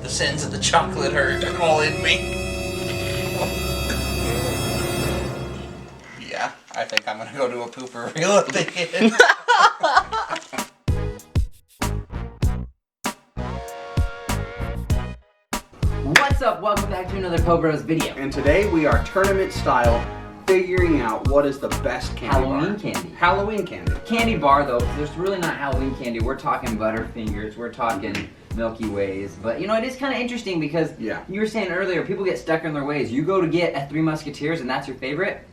The sins of the chocolate hurt all in me. Yeah, I think I'm gonna go do a pooper reel at the end. What's up? Welcome back to another Cobras video. And today we are tournament style figuring out what is the best candy Halloween bar. candy. Halloween candy. Candy bar though, because there's really not Halloween candy. We're talking Butterfingers, we're talking Milky Ways. But you know, it is kind of interesting because you were saying earlier, people get stuck in their ways. You go to get a Three Musketeers and that's your favorite.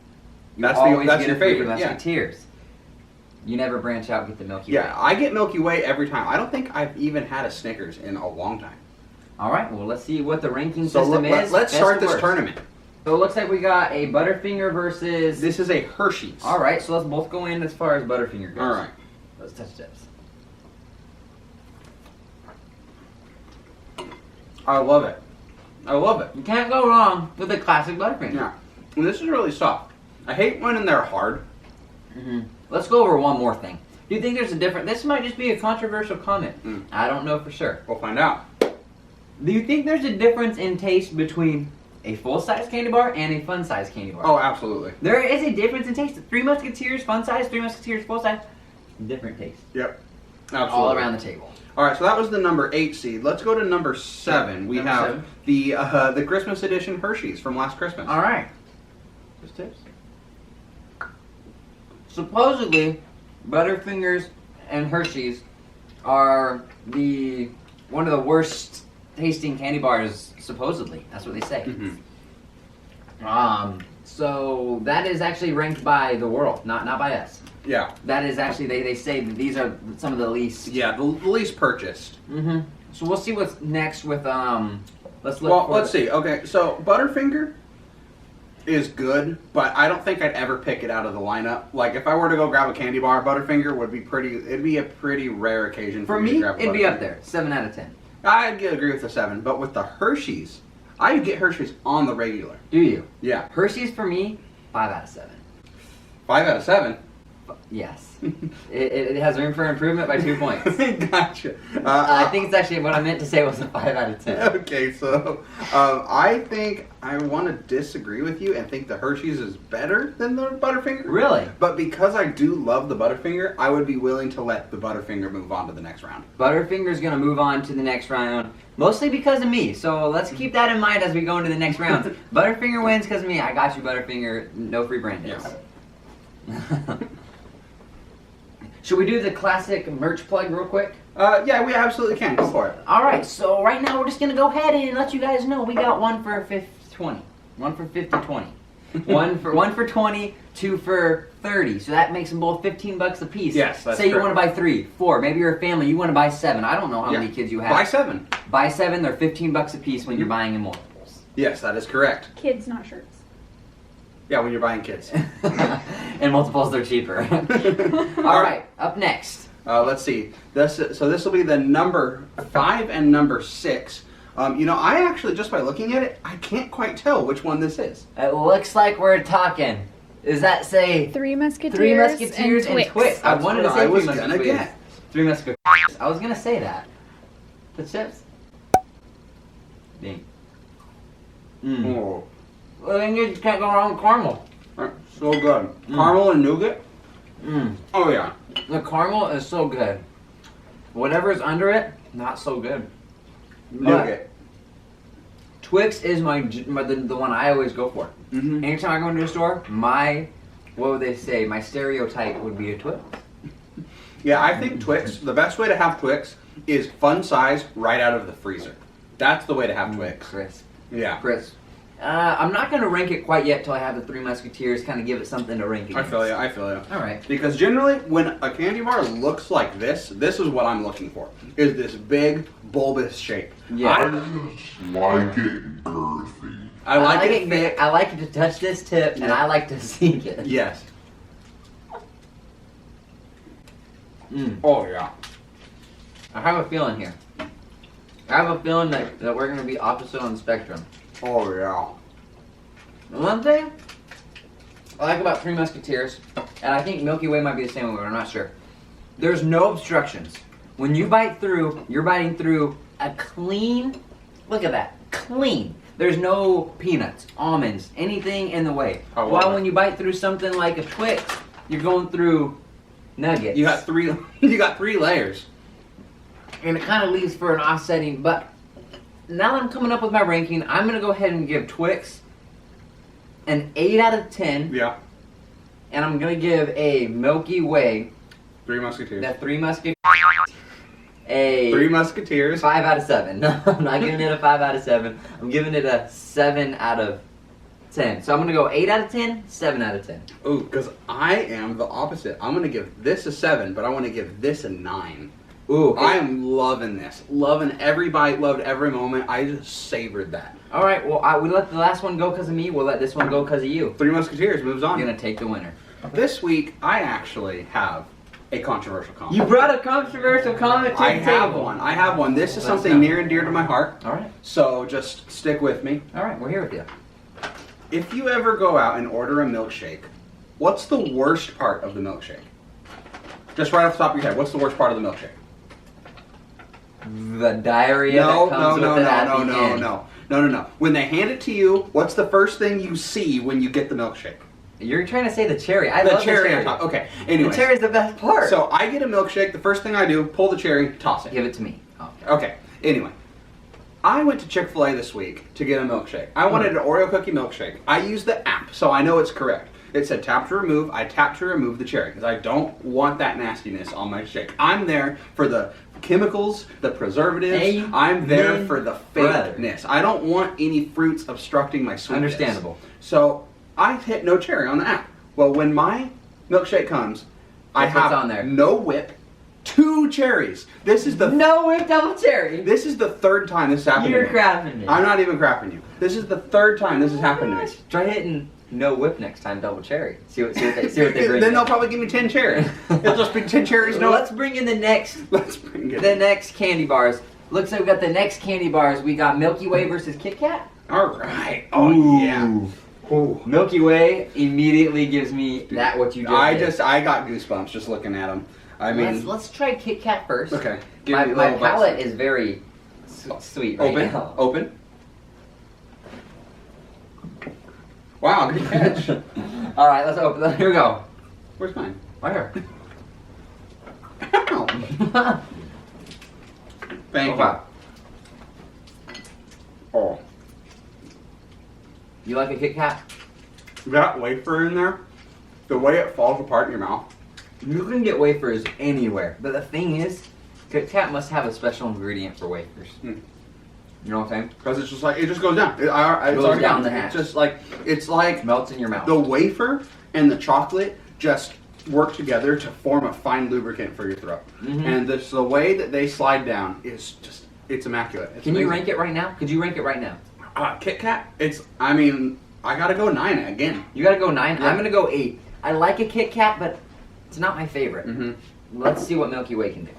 That's your favorite. Musketeers. Yeah. You never branch out and get the Milky Way. Yeah, I get Milky Way every time. I don't think I've even had a Snickers in a long time. All right, well, let's see what the ranking system is. Let's start this tournament. So it looks like we got a Butterfinger versus... This is a Hershey's. All right, so let's both go in as far as Butterfinger goes. All right. Let's touch tips. I love it. I love it. You can't go wrong with a classic Butterfinger. Yeah. And this is really soft. I hate when they're hard. Let's go over one more thing. Do you think there's a difference? This might just be a controversial comment. I don't know for sure. We'll find out. Do you think there's a difference in taste between a full-size candy bar and a fun-size candy bar? Oh, absolutely. There is a difference in taste. Three Musketeers fun-size, Three Musketeers full-size, different taste. Yep. Absolutely. All around the table. All right, so that was the number 8 seed. Let's go to number 7. We have the Christmas edition Hershey's from last Christmas. All right. Just tips. Supposedly, Butterfingers and Hershey's are one of the worst tasting candy bars, supposedly. That's what they say. So that is actually ranked by the world, not by us. Yeah. That is actually, they say that these are some of the least. Yeah, the least purchased. So we'll see what's next with, let's look. Well, let's see. Okay, so Butterfinger is good, but I don't think I'd ever pick it out of the lineup. Like, if I were to go grab a candy bar, Butterfinger would be it'd be a pretty rare occasion for me to grab it'd be up there, 7 out of 10. I'd agree with the 7, but with the Hershey's, I get Hershey's on the regular. Do you? Yeah. Hershey's for me, 5 out of 7. 5 out of 7? Yes. it has room for improvement by 2 points. Gotcha. I think it's actually what I meant to say was a 5 out of 10. Okay, so I think I want to disagree with you and think the Hershey's is better than the Butterfinger. Really? But because I do love the Butterfinger, I would be willing to let the Butterfinger move on to the next round. Butterfinger's going to move on to the next round, mostly because of me. So let's keep that in mind as we go into the next round. Butterfinger wins because of me. I got you, Butterfinger. No free brand deals. Yes. Should we do the classic merch plug real quick? Yeah, we absolutely can. Go for it. Alright, so right now we're just going to go ahead and let you guys know we got one for 20. One for 50, 20. one for 20, 2 for 30. So that makes them both $15 a piece. Yes, that's Say you correct. want to buy 3, 4. Maybe you're a family, you want to buy 7. I don't know how many kids you have. Buy 7. Buy 7, they're $15 a piece when you're buying in multiples. Yes, that is correct. Kids, not shirts. Yeah, when you're buying kids. In multiples, they're cheaper. Alright, up next. Let's see. This will be the number 5 and number 6. You know, I actually, just by looking at it, I can't quite tell which one this is. It looks like we're talking. Does that say Three Musketeers, Three Musketeers and Twix? I That's wanted to what say I was Three gonna Musketeers. get. Three Musketeers. I was gonna say that. The chips. Ding. Oh, Well, then you can't go wrong with caramel. so good. Caramel and nougat. Oh yeah. The caramel is so good. Whatever's under it, not so good. Nougat. Twix is the one I always go for. Anytime I go into a store, what would they say? My stereotype would be a Twix. Yeah, I think Twix, the best way to have Twix is fun size right out of the freezer. That's the way to have Twix. Crisp. Yeah. Crisp. I'm not going to rank it quite yet till I have the Three Musketeers, kind of give it something to rank against. I feel you. Alright. Because generally, when a candy bar looks like this is what I'm looking for. Is this big, bulbous shape. Yeah. I just like it girthy. I like it thick. I like to touch this tip, and I like to see it. Yes. Oh, yeah. I have a feeling here. I have a feeling that we're going to be opposite on the spectrum. Oh, yeah. The one thing I like about Three Musketeers, and I think Milky Way might be the same way, but I'm not sure. There's no obstructions. When you bite through, you're biting through a clean Look at that. Clean. There's no peanuts, almonds, anything in the way. Oh, While wow. when you bite through something like a Twix, you're going through nuggets. You got three. You got 3 layers. And it kind of leaves for an offsetting. But now that I'm coming up with my ranking, I'm going to go ahead and give Twix an 8 out of 10. Yeah. And I'm going to give a Milky Way, 3 Musketeers. that Three Musketeers, a 3 Musketeers. 5 out of 7. No, I'm not giving it a 5 out of 7. I'm giving it a 7 out of 10. So I'm going to go 8 out of 10, 7 out of 10. Ooh, because I am the opposite. I'm going to give this a 7, but I want to give this a 9. Ooh, okay. I am loving this. Loving every bite, loved every moment. I just savored that. All right, well, we let the last one go because of me. We'll let this one go because of you. 3 Musketeers moves on. You're going to take the winner. This week, I actually have a controversial comment. You brought a controversial comment to I the have table. one. I have one. This is Let's something go. near and dear to my heart. All right. So just stick with me. All right, we're here with you. If you ever go out and order a milkshake, what's the worst part of the milkshake? Just right off the top of your head, what's the worst part of the milkshake? The diarrhea No, that no, comes no, with no, it at no, the no, end. no, no, no, no. When they hand it to you, what's the first thing you see when you get the milkshake? You're trying to say the cherry. I The love cherry the on cherry. top. Okay. The Anyways, cherry's the best part. so I get a milkshake. The first thing I do, pull the cherry, toss it. Give it to me. Okay. Okay. Anyway, I went to Chick-fil-A this week to get a milkshake. I wanted an Oreo cookie milkshake. I used the app, so I know it's correct. It said tap to remove. I tapped to remove the cherry because I don't want that nastiness on my shake. I'm there for the chemicals, the preservatives. Amen, I'm there for the brother. fakeness. I don't want any fruits obstructing my sweetness. Understandable. So I hit no cherry on the app. Well, when my milkshake comes, I Guess what's have on there? no whip, 2 cherries. This is the No whipped double cherry. this is the 3rd time this happened You're to me. crapping it. I'm not even crapping you. This is the 3rd time this has happened to me. Try hitting no whip next time, double cherry. See what they bring. Then in. they'll probably give me 10 cherries. It'll just be 10 cherries. No, Let's bring in the next bring it. next candy bars. Looks like we got the next candy bars. We got Milky Way versus Kitkat. All right. Oh yeah. Ooh. Milky Way immediately gives me that what you just did. I got goosebumps just looking at them. I mean, let's try Kitkat first. okay. My me a little palate bite. is very sweet right Open. now. Open. Wow, good catch. All right, let's open. Here we go. Where's mine? Right here. Ow. Thank Okay. you. Oh, You like a Kit Kat? that wafer in there, the way it falls apart in your mouth. You can get wafers anywhere, but the thing is, Kit Kat must have a special ingredient for wafers. Hmm. You know what I'm saying? Because it's just like, it just goes down. It's Goes already down the It's hatch. just like, it's like Melts in your mouth. the wafer and the chocolate just work together to form a fine lubricant for your throat. Mhm. And the way that they slide down is just, it's immaculate. It's Can you amazing. rank it right now? Could you rank it right now? Kit Kat, I mean, I gotta go 9 again. You gotta go 9. Yeah. I'm gonna go 8. I like a Kit Kat, but it's not my favorite. Mm-hmm. Let's see what Milky Way can do.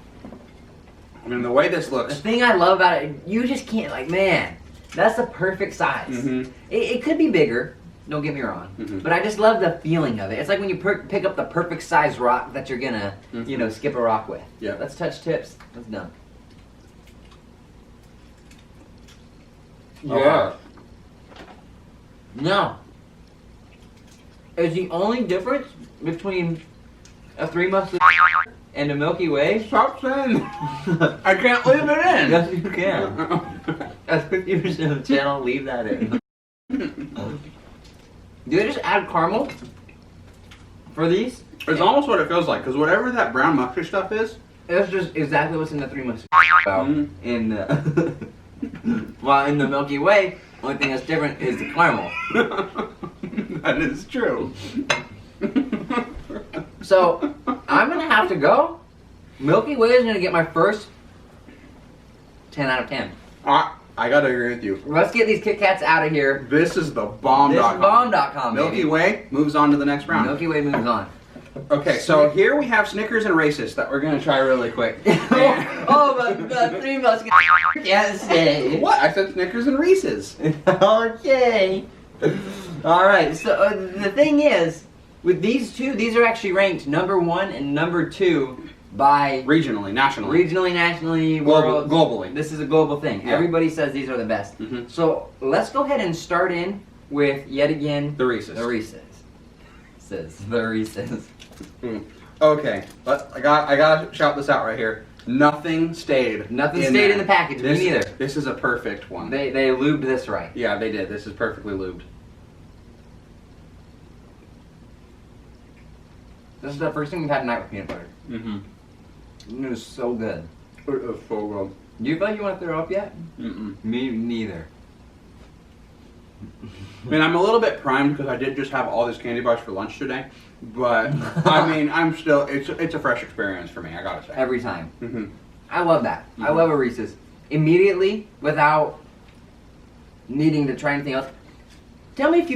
I mean, the way this The looks. thing I love about it, you just can't, like, man, that's the perfect size. Mhm. It could be bigger, don't get me wrong, Mhm. but I just love the feeling of it. It's like when you pick up the perfect size rock that you're gonna, Mhm. skip a rock with. Yeah. Let's touch tips. That's done. Yeah. No. Is the only difference between a Three Musketeers and a Milky Way? Stop saying I can't leave it in. Yes, you can. That's 50% of the channel. Leave that in. Do they just add caramel for these? It's almost what it feels like, because whatever that brown mustard stuff is, It's just exactly what's in the Three Musketeers. Mhm. In the while in the Milky Way, only thing that's different is the caramel. that is true. So I'm gonna have to go. Milky Way is gonna get my first 10 out of 10. I gotta agree with you. Let's get these Kit Kats out of here. This is the bomb. This is bomb.com, Milky baby. Way moves on to the next round. Milky Way moves on. Okay, so here we have Snickers and Racist that we're gonna try really quick. But the Three Musketeers can't say. What? I said Snickers and Reese's. Okay. Alright, so the thing is, with these two, these are actually ranked number 1 and number 2 by regionally, nationally, nationally, globally. This is a global thing. Yeah. Everybody says these are the best. Mhm. So let's go ahead and start in with yet again The Reese's. The Reese's. The Reese's. Okay, I gotta shout this out right here. Nothing stayed. Nothing stayed in the package. Me neither. This is a perfect one. They lubed this right. Yeah, they did. This is perfectly lubed. This is the first thing we've had tonight with peanut butter. Mm-hmm. It was so good. It is so good. Do you feel like you want to throw up yet? Mm-mm. Me neither. I mean, I'm a little bit primed because I did just have all these candy bars for lunch today. But I mean, I'm still. It's a fresh experience for me. I gotta say. Every time. Mm-hmm. I love that. I Mhm. love a Reese's. Immediately, without needing to try anything else. Tell me if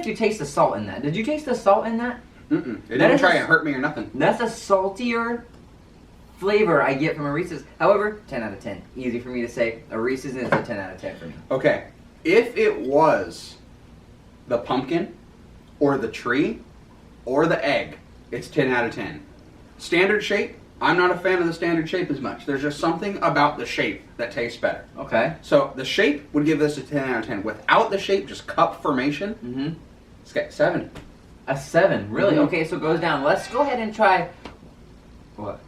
you taste the salt in that. Did you taste the salt in that? Mm-mm. It That didn't is try a- and hurt me or nothing. That's a saltier flavor I get from a Reese's. However, 10 out of 10. Easy for me to say. A Reese's is a 10 out of 10 for me. Okay, if it was the pumpkin, or the tree, or the egg, it's 10 out of 10. Standard shape, I'm not a fan of the standard shape as much. There's just something about the shape that tastes better. Okay. So the shape would give this a 10 out of 10. Without the shape, just cup formation, Mm-hmm. it's got 7. A 7. Really? Mhm. Okay, so it goes down. Let's go ahead and try. What?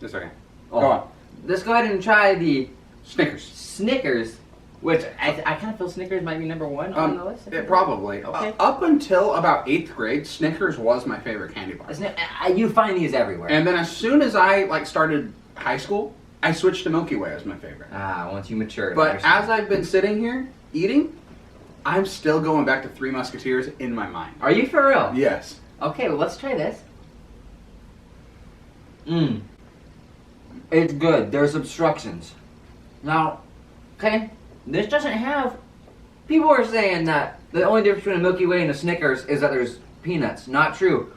Just a second. Oh. Go on. Let's go ahead and try the Snickers. Snickers, which I kind of feel Snickers might be number 1 on the list. Probably. Okay. Up until about 8th grade, Snickers was my favorite candy bar. You find these everywhere. And then as soon as I started high school, I switched to Milky Way as my favorite. Once you mature. But as I've been sitting here eating, I'm still going back to Three Musketeers in my mind. Are you for real? Yes. Okay, well, let's try this. It's good. There's obstructions. Now, okay, this doesn't have... People are saying that the only difference between a Milky Way and a Snickers is that there's peanuts. Not true.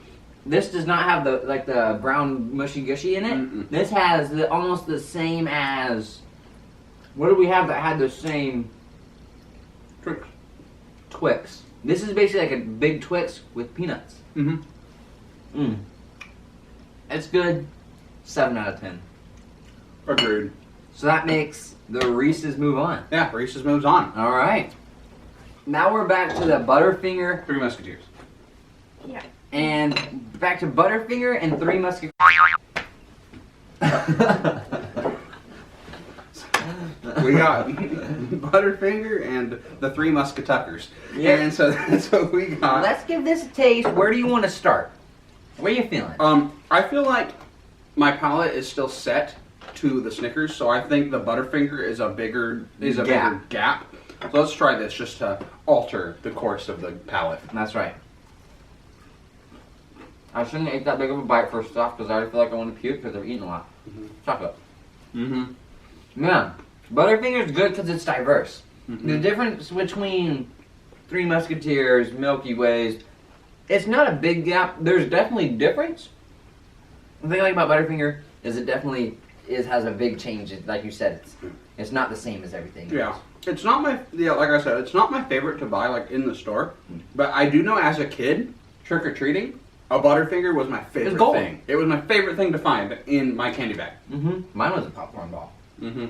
This does not have the brown mushy gushy in it. Mm-mm. This has almost the same as... What do we have that had the same... Twix. Twix. This is basically like a big Twix with peanuts. Mm-hmm. It's good. 7 out of 10. Agreed. So that makes the Reese's move on. Yeah, Reese's moves on. All right. Now we're back to the Butterfinger. Three Musketeers. Yeah. And back to Butterfinger and Three Musketeers. We got Butterfinger and the Three Musketuckers. Yeah. And so that's what we got. Let's give this a taste. Where do you want to start? Where are you feeling? I feel like my palate is still set to the Snickers, so I think the Butterfinger is a bigger gap. So let's try this just to alter the course of the palate. That's right. I shouldn't have ate that big of a bite first off because I already feel like I want to puke because I've eaten a lot. Chocolate. Mm-hmm. Yeah. Butterfinger's good because it's diverse. Mm-hmm. The difference between Three Musketeers, Milky Ways, it's not a big gap. There's definitely difference. The thing I like about Butterfinger is it definitely has a big change. Like you said, it's not the same as everything Yeah. else. It's not like I said, it's not my favorite to buy like in the store. But I do know as a kid, trick-or-treating, a Butterfinger was my favorite gold. thing. It was my favorite thing to find in my candy bag. Mm-hmm. Mine was a popcorn ball. Mm-hmm.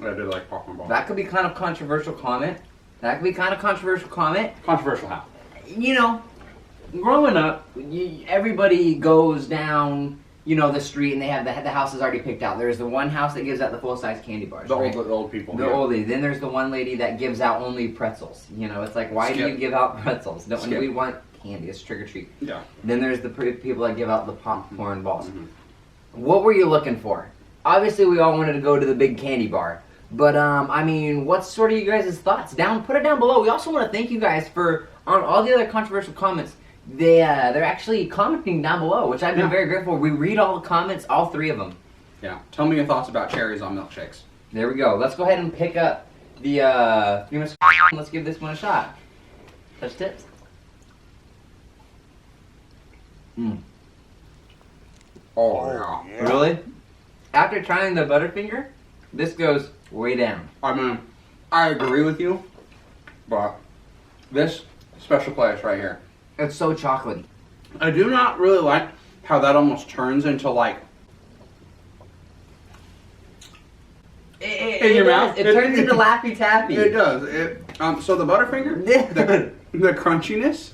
I did like popcorn ball. That could be kind of controversial comment. Controversial how? You know, growing up, everybody goes down, the street and they have the houses already picked out. There's the one house that gives out the full-size candy bars. The right? old people. The oldie. Then there's the one lady that gives out only pretzels. It's like, why do Skip. you give out pretzels? Don't Skip. we want candy? It's trick or treat. Yeah. Then there's the people that give out the popcorn balls. Mhm. What were you looking for? Obviously, we all wanted to go to the big candy bar. But, what's sort of you guys' thoughts? Put it down below. We also want to thank you guys on all the other controversial comments. They're actually commenting down below, which I've been very grateful for. We read all the comments, all 3 of them. Yeah. Tell me your thoughts about cherries on milkshakes. There we go. Let's go ahead and pick up the Three Musketeers. Let's give this one a shot. Touch tips. Oh, yeah. Really? After trying the Butterfinger, this goes way down. I mean, I agree with you, but this special place right here. It's so chocolatey. I do not really like how that almost turns into like in your mouth. It turns into Laffy Taffy. It does. So the Butterfinger, the crunchiness.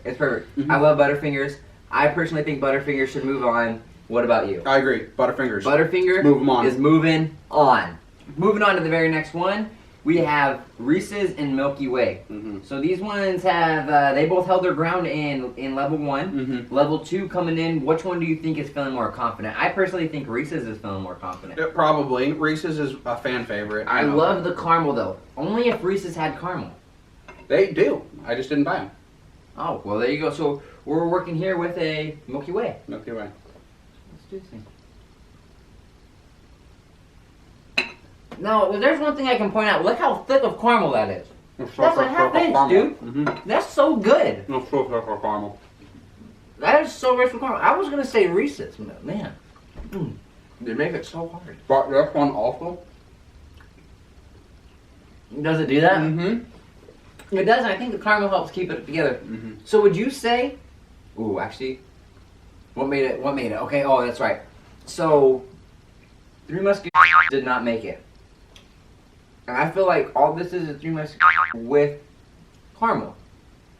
It's perfect. I love Butterfingers. I personally think Butterfingers should move on. What about you? I agree. Butterfingers. Butterfinger Move 'em on. is moving on. Moving on to the very next one, we have Reese's and Milky Way. So these ones have, they both held their ground in level 1. Level 2 coming in, which one do you think is feeling more confident? I personally think Reese's is feeling more confident. Yeah, probably. Reese's is a fan favorite. I love the caramel though. Only if Reese's had caramel. They do. I just didn't buy them. Oh, well there you go. So we're working here with a Milky Way. Milky Way. Let's do this thing. Now, there's one thing I can point out. Look how thick of caramel that is. That's a half inch, dude. That's so good. It's so thick of caramel. That is so rich with caramel. I was gonna say Reese's, man. They make it so hard. But this one also. Does it do that? It does, and I think the caramel helps keep it together. So would you say? Ooh, actually, what made it? What made it? Okay. Oh, that's right. So, Three Musketeers did not make it. And I feel like all this is Three Musketeers with caramel.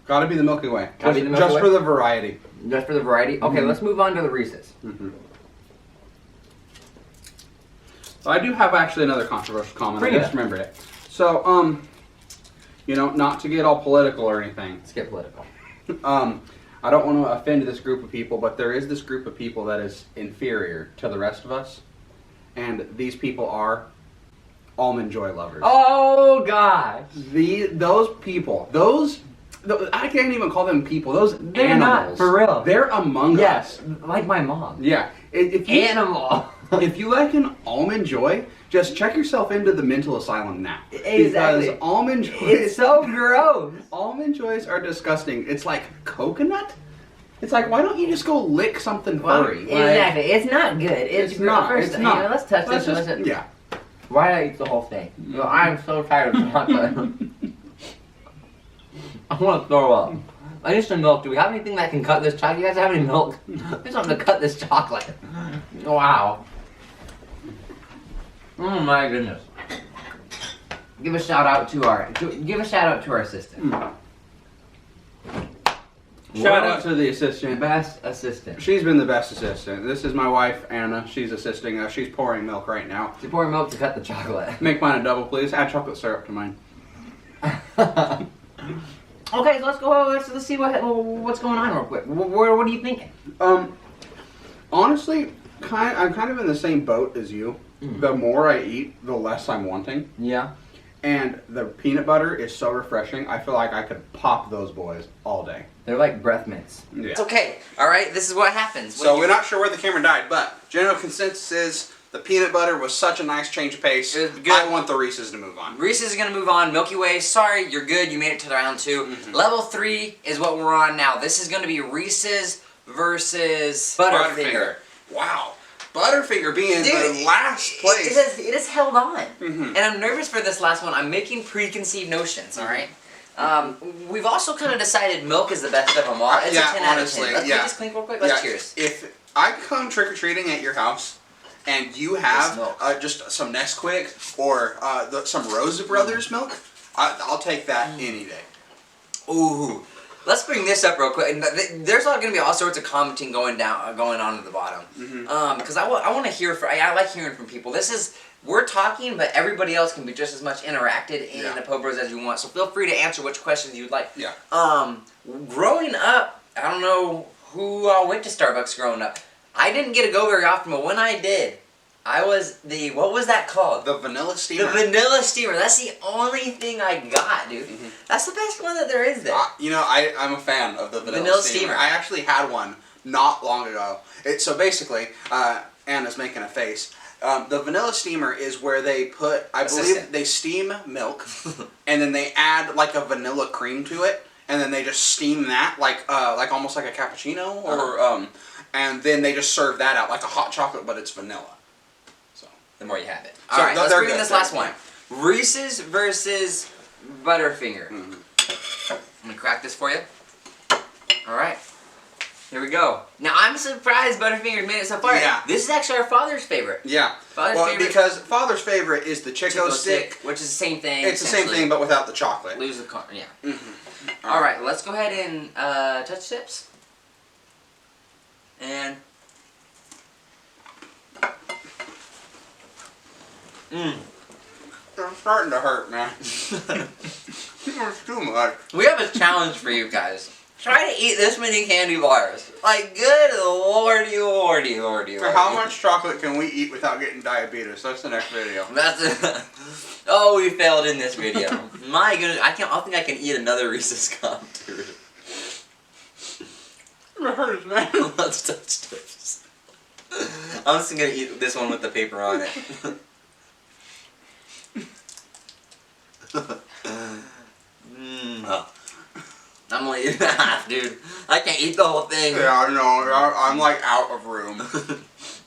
Gotta be the Milky Way. Gotta be the Milky Just Way? for the variety. Just for the variety? Okay, let's move on to the Reese's. I do have actually another controversial comment. Bring I it just up. remembered it. So, you know, not to get all political or anything. Let's get political. I don't want to offend this group of people, but there is this group of people that is inferior to the rest of us. And these people are Almond Joy lovers. Oh, gosh. Those people, I can't even call them people. Those They're animals. not, for real. They're among us. Yes, like my mom. Yeah. If you, Animal. if you like an Almond Joy, just check yourself into the mental asylum now. Exactly. Because Almond Joys, It's so gross. Almond Joys are disgusting. It's like coconut. It's like, why don't you just go lick something furry? Exactly. It's not good. It's not. First, It's not. Let's touch this. Yeah. Why did I eat the whole thing? No, I'm so tired of chocolate. I want to throw up. I need some milk. Do we have anything that can cut this chocolate? You guys have any milk? There's something to cut this chocolate. Wow. Oh my goodness. Give a shout out to our assistant. Shout out to the assistant. Best assistant. She's been the best assistant. This is my wife, Anna. She's assisting us. She's pouring milk right now. She's pouring milk to cut the chocolate. Make mine a double, please. Add chocolate syrup to mine. Okay, so let's go. Let's see what's going on real quick. What are you thinking? Honestly, I'm kind of in the same boat as you. The more I eat, the less I'm wanting. Yeah. And the peanut butter is so refreshing. I feel like I could pop those boys all day. They're like breath mints. Yeah. It's okay. All right. This is what happens. So we're not sure where the camera died, but general consensus is the peanut butter was such a nice change of pace. It was good. I want the Reese's to move on. Reese's is gonna move on. Milky Way, sorry, you're good. You made it to the round 2. Level 3 is what we're on now. This is gonna be Reese's versus Butterfinger. Wow. Butterfinger being the last place. It has held on. And I'm nervous for this last one. I'm making preconceived notions, alright? We've also kind of decided milk is the best of them all. It's a 10 out of 10. Let's make this clink real quick. Let's cheers. If I come trick-or-treating at your house and you have just some Nesquik or some Rosa Brothers milk, I'll take that any day. Ooh. Let's bring this up real quick. There's going to be all sorts of commenting going on at the bottom. Because I want to hear I like hearing from people. We're talking, but everybody else can be just as much interacted in the Po Bros as you want. So feel free to answer which questions you'd like. Yeah. Growing up, I don't know who went to Starbucks growing up. I didn't get to go very often, but when I did, I was what was that called? The vanilla steamer. The vanilla steamer. That's the only thing I got, dude. That's the best one that there is there. You know, I'm a fan of the vanilla steamer. I actually had one not long ago. So basically, Anna's making a face. The vanilla steamer is where they put, I believe, they steam milk, and then they add like a vanilla cream to it, and then they just steam that like almost like a cappuccino, or and then they just serve that out like a hot chocolate, but it's vanilla. The more you have it. All right, let's bring in this last one. Reese's versus Butterfinger. I'm going to crack this for you. All right. Here we go. Now I'm surprised Butterfinger's made it so far. Yeah. This is actually our father's favorite. Yeah. Father's well, favorite. because Father's favorite is the Chico stick. Which is the same thing. It's the same thing, but without the chocolate. Lose the car. Yeah. Mm-hmm. All right. Let's go ahead and touch tips. And. I'm starting to hurt, man. It's too much. We have a challenge for you guys. Try to eat this many candy bars. Like, good lordy, lordy, lordy, lordy. How much chocolate can we eat without getting diabetes? That's the next video. That's it. Oh, we failed in this video. My goodness, I think I can eat another Reese's Cup, dude. It hurts, man. Let's touch tips. I'm just gonna eat this one with the paper on it. I'm gonna eat half, dude. I can't eat the whole thing. Yeah, I know. I'm like out of room.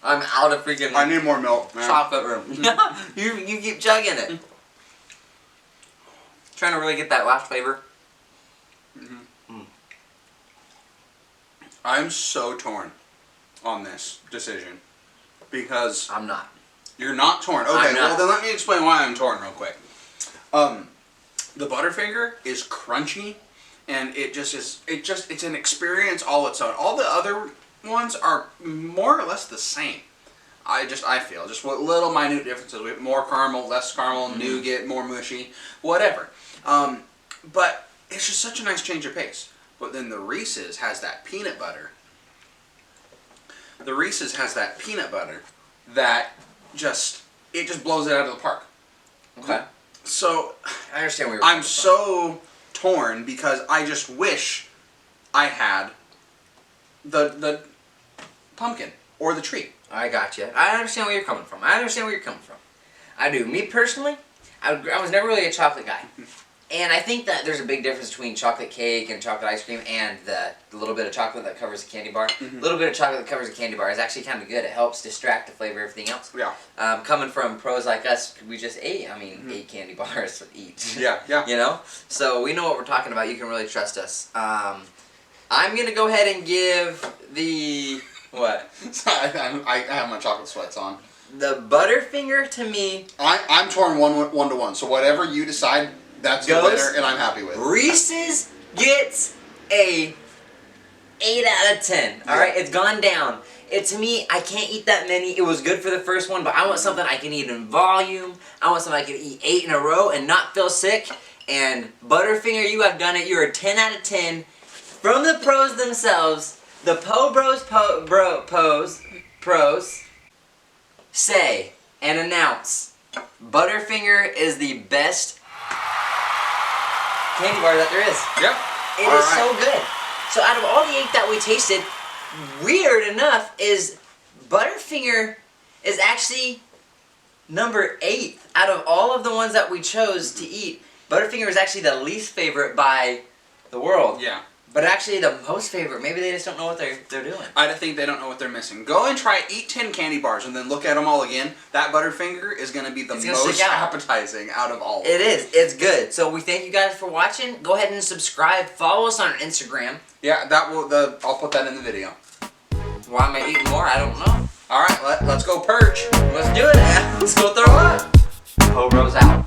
I'm out of freaking. I need more milk, man. Chocolate room. you keep chugging it. Trying to really get that last flavor. I'm so torn on this decision because I'm not. you're not torn. Okay, I'm well not. then let me explain why I'm torn real quick. The Butterfinger is crunchy, and it just is. It's an experience all its own. All the other ones are more or less the same. I feel just what little minute differences. We have more caramel, less caramel, nougat, more mushy, whatever. But it's just such a nice change of pace. But then the Reese's has that peanut butter. The Reese's has that peanut butter that just blows it out of the park. Okay. So I understand where you're I'm coming from. so torn because I just wish I had the pumpkin or the tree. I got you. I understand where you're coming from. I do. Me personally, I was never really a chocolate guy. And I think that there's a big difference between chocolate cake and chocolate ice cream and the little bit of chocolate that covers a candy bar. A little bit of chocolate that covers a candy bar is actually kind of good. It helps distract the flavor of everything else. Yeah. Coming from pros like us, we just ate, 8 candy bars each. Yeah, yeah. You know? So we know what we're talking about. You can really trust us. I'm going to go ahead and give the... What? I have my chocolate sweats on. The Butterfinger to me... I'm torn one to one, so whatever you decide... That's the winner, and I'm happy with it. Reese's gets a 8 out of 10. All right, it's gone down. To me, I can't eat that many. It was good for the first one, but I want something I can eat in volume. I want something I can eat 8 in a row and not feel sick. And Butterfinger, you have done it. You're a 10 out of 10. From the pros themselves, the pros say and announce Butterfinger is the best candy bar that there is. Yep. It is so good. So out of all the 8 that we tasted, weird enough is Butterfinger is actually number 8 out of all of the ones that we chose to eat. Butterfinger is actually the least favorite by the world. Yeah. But actually the most favorite. Maybe they just don't know what they're doing. I think they don't know what they're missing. Go and eat 10 candy bars and then look at them all again. That Butterfinger is going to be the most appetizing out of all of them. It is. It's good. So we thank you guys for watching. Go ahead and subscribe. Follow us on Instagram. Yeah, I'll put that in the video. Why am I eating more? I don't know. All right, let's go purge. Let's do it. Let's go throw up. Ho Bros out.